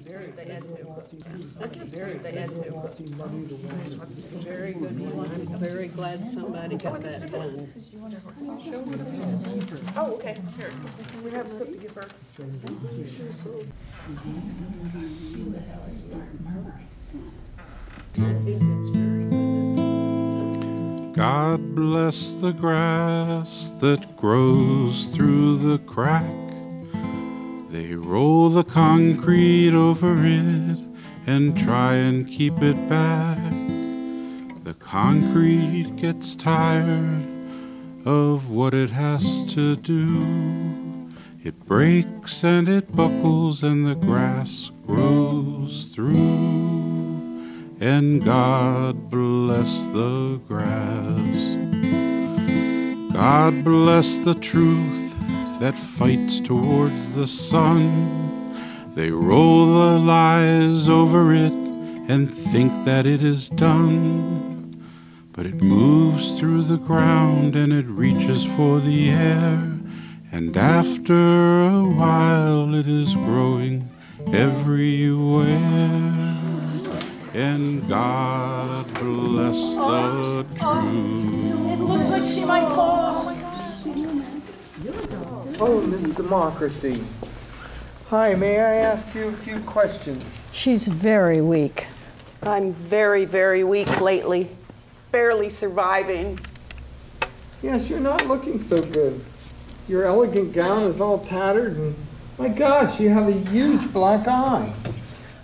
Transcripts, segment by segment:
Very They had to. Very They had to. Very good one. I'm very glad somebody got that done. Oh, okay, here. We have stuff to give her. God bless the grass that grows through the crack. They roll the concrete over it and try and keep it back. The concrete gets tired of what it has to do. It breaks and it buckles and the grass grows through. And God bless the grass. God bless the truth that fights towards the sun. They roll the lies over it and think that it is done. But it moves through the ground and it reaches for the air. And after a while it is growing everywhere. And God bless the truth. It looks like she might fall. Oh my God. Oh, Miss Democracy. Hi, may I ask you a few questions? She's very weak. I'm very, very weak lately. Barely surviving. Yes, you're not looking so good. Your elegant gown is all tattered and, my gosh, you have a huge black eye.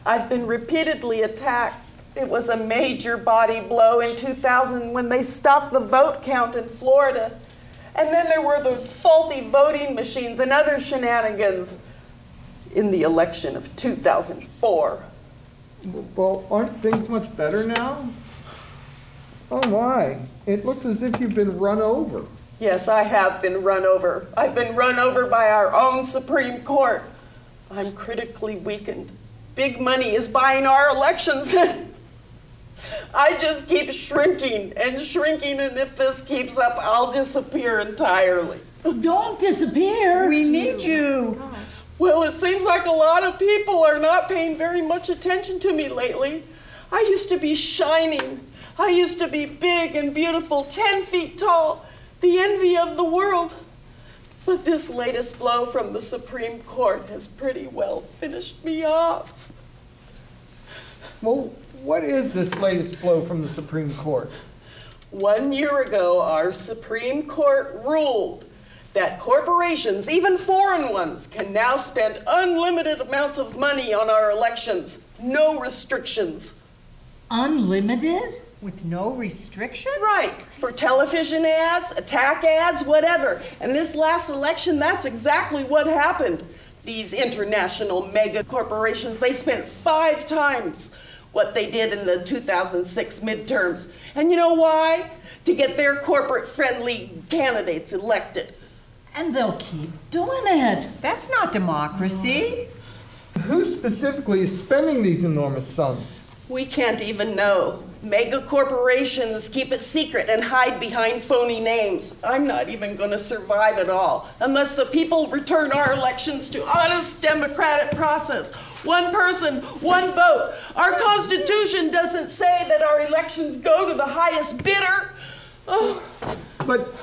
I've been repeatedly attacked. It was a major body blow in 2000 when they stopped the vote count in Florida. And then there were those faulty voting machines and other shenanigans in the election of 2004. Well, aren't things much better now? Oh my, it looks as if you've been run over. Yes, I have been run over. I've been run over by our own Supreme Court. I'm critically weakened. Big money is buying our elections. I just keep shrinking and shrinking, and if this keeps up, I'll disappear entirely. Don't disappear. We need you. Well, it seems like a lot of people are not paying very much attention to me lately. I used to be shining. I used to be big and beautiful, 10 feet tall, the envy of the world. But this latest blow from the Supreme Court has pretty well finished me off. Well, what is this latest blow from the Supreme Court? 1 year ago, our Supreme Court ruled that corporations, even foreign ones, can now spend unlimited amounts of money on our elections. No restrictions. Unlimited? With no restrictions? Right, for television ads, attack ads, whatever. And this last election, that's exactly what happened. These international mega corporations, they spent 5 times what they did in the 2006 midterms. And you know why? To get their corporate-friendly candidates elected. And they'll keep doing it. That's not democracy. Who specifically is spending these enormous sums? We can't even know. Mega corporations keep it secret and hide behind phony names. I'm not even going to survive at all unless the people return our elections to honest democratic process. One person, one vote. Our Constitution doesn't say that our elections go to the highest bidder. Oh. But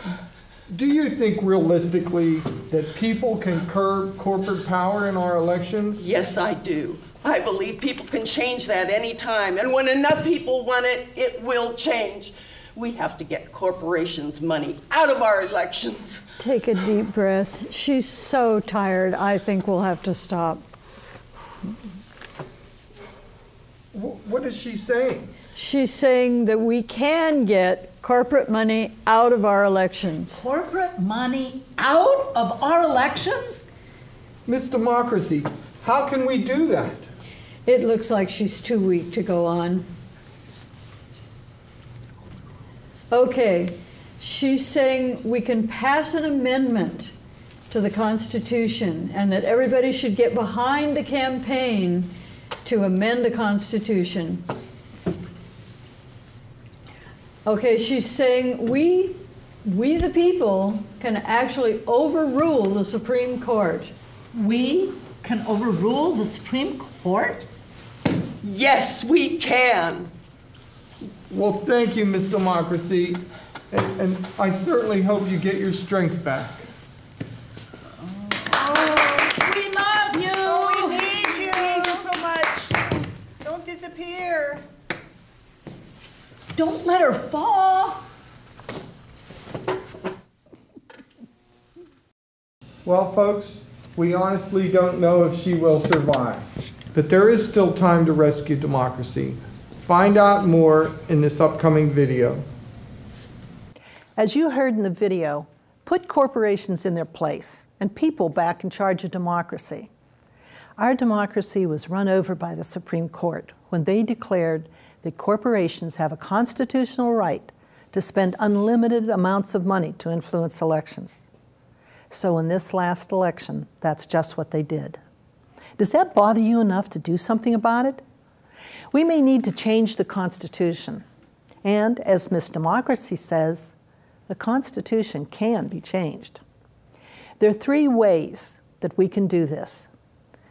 do you think realistically that people can curb corporate power in our elections? Yes, I do. I believe people can change that any time, and when enough people want it, it will change. We have to get corporations' money out of our elections. Take a deep breath. She's so tired, I think we'll have to stop. What is she saying? She's saying that we can get corporate money out of our elections. Corporate money out of our elections? Miss Democracy, how can we do that? It looks like she's too weak to go on. Okay, she's saying we can pass an amendment to the Constitution and that everybody should get behind the campaign to amend the Constitution. Okay, she's saying we the people can actually overrule the Supreme Court. We can overrule the Supreme Court? Yes, we can. Well, thank you, Miss Democracy, and I certainly hope you get your strength back. We love you. Oh, we need you. Thank you so much. Don't disappear. Don't let her fall. Well, folks, we honestly don't know if she will survive, but there is still time to rescue democracy. Find out more in this upcoming video. As you heard in the video, put corporations in their place and people back in charge of democracy. Our democracy was run over by the Supreme Court when they declared that corporations have a constitutional right to spend unlimited amounts of money to influence elections. So in this last election, that's just what they did. Does that bother you enough to do something about it? We may need to change the Constitution. And as Miss Democracy says, the Constitution can be changed. There are 3 ways that we can do this.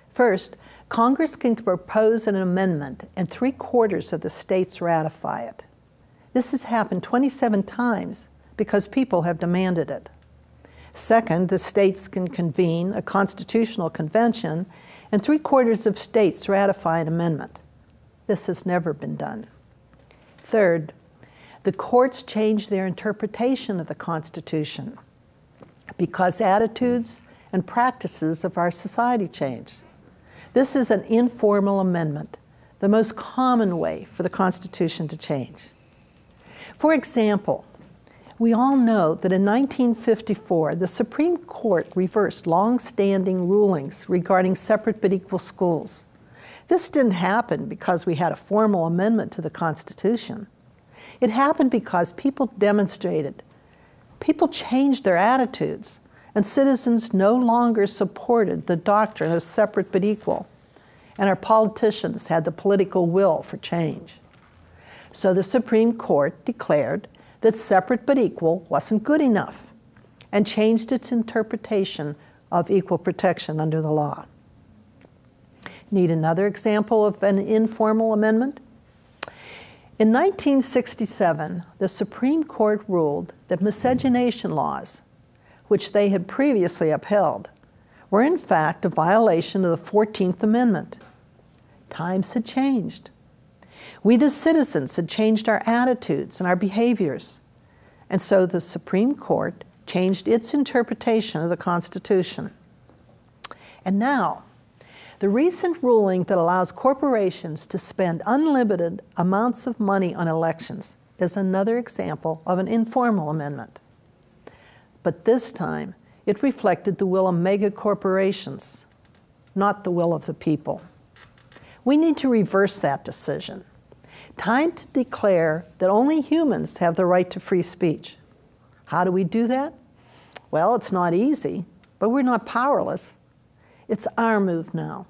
First, Congress can propose an amendment and 3/4 of the states ratify it. This has happened 27 times because people have demanded it. Second, the states can convene a constitutional convention and 3/4 of states ratify an amendment. This has never been done. Third, the courts change their interpretation of the Constitution because attitudes and practices of our society change. This is an informal amendment, the most common way for the Constitution to change. For example, we all know that in 1954, the Supreme Court reversed long-standing rulings regarding separate but equal schools. This didn't happen because we had a formal amendment to the Constitution. It happened because people demonstrated. People changed their attitudes, and citizens no longer supported the doctrine of separate but equal, and our politicians had the political will for change. So the Supreme Court declared that separate but equal wasn't good enough and changed its interpretation of equal protection under the law. Need another example of an informal amendment? In 1967, the Supreme Court ruled that miscegenation laws, which they had previously upheld, were in fact a violation of the 14th Amendment. Times had changed. We, the citizens, had changed our attitudes and our behaviors, and so the Supreme Court changed its interpretation of the Constitution. And now, the recent ruling that allows corporations to spend unlimited amounts of money on elections is another example of an informal amendment. But this time, it reflected the will of mega corporations, not the will of the people. We need to reverse that decision. Time to declare that only humans have the right to free speech. How do we do that? Well, it's not easy, but we're not powerless. It's our move now.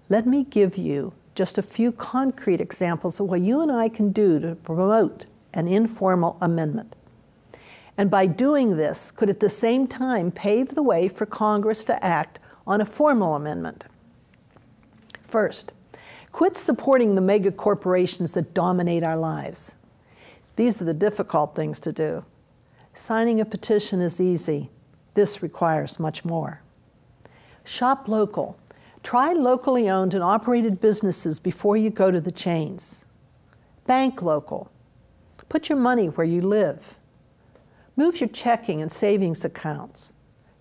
Let me give you just a few concrete examples of what you and I can do to promote an informal amendment. And by doing this, could at the same time pave the way for Congress to act on a formal amendment. First, quit supporting the mega corporations that dominate our lives. These are the difficult things to do. Signing a petition is easy. This requires much more. Shop local. Try locally owned and operated businesses before you go to the chains. Bank local. Put your money where you live. Move your checking and savings accounts,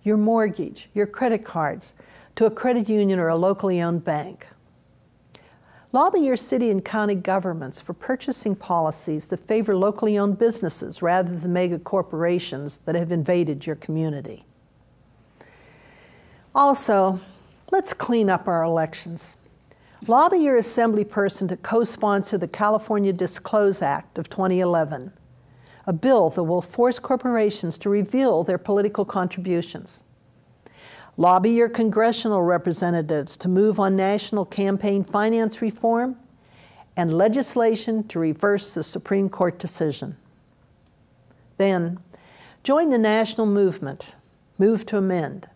your mortgage, your credit cards to a credit union or a locally owned bank. Lobby your city and county governments for purchasing policies that favor locally owned businesses rather than mega corporations that have invaded your community. Also, let's clean up our elections. Lobby your assembly person to co-sponsor the California Disclose Act of 2011, a bill that will force corporations to reveal their political contributions. Lobby your congressional representatives to move on national campaign finance reform and legislation to reverse the Supreme Court decision. Then, join the national movement, Move to Amend,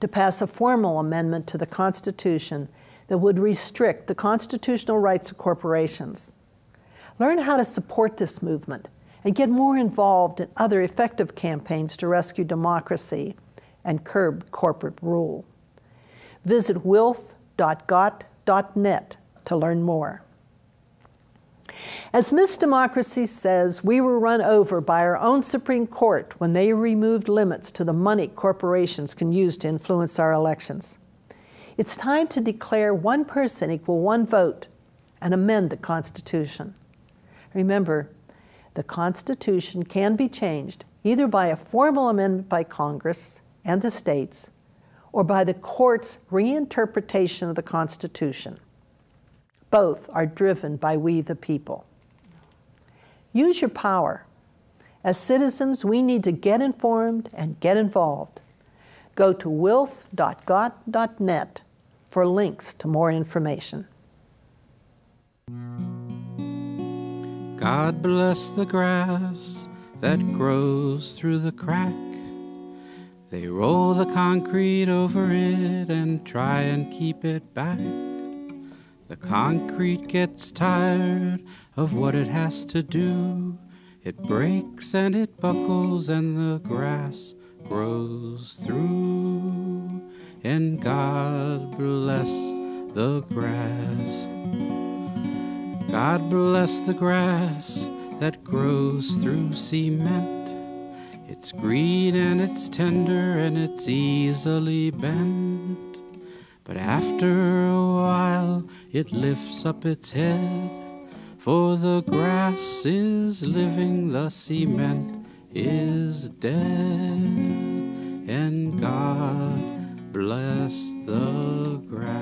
to pass a formal amendment to the Constitution that would restrict the constitutional rights of corporations. Learn how to support this movement and get more involved in other effective campaigns to rescue democracy and curb corporate rule. Visit wilf.got.net to learn more. As Miss Democracy says, we were run over by our own Supreme Court when they removed limits to the money corporations can use to influence our elections. It's time to declare one person equal one vote and amend the Constitution. Remember, the Constitution can be changed either by a formal amendment by Congress and the states or by the court's reinterpretation of the Constitution. Both are driven by we the people. Use your power. As citizens, we need to get informed and get involved. Go to wilf.got.net for links to more information. God bless the grass that grows through the crack. They roll the concrete over it and try and keep it back. The concrete gets tired of what it has to do. It breaks and it buckles and the grass grows through. And God bless the grass. God bless the grass that grows through cement. It's green and it's tender and it's easily bent. But after a while it lifts up its head, for the grass is living, the cement is dead. And God bless the grass.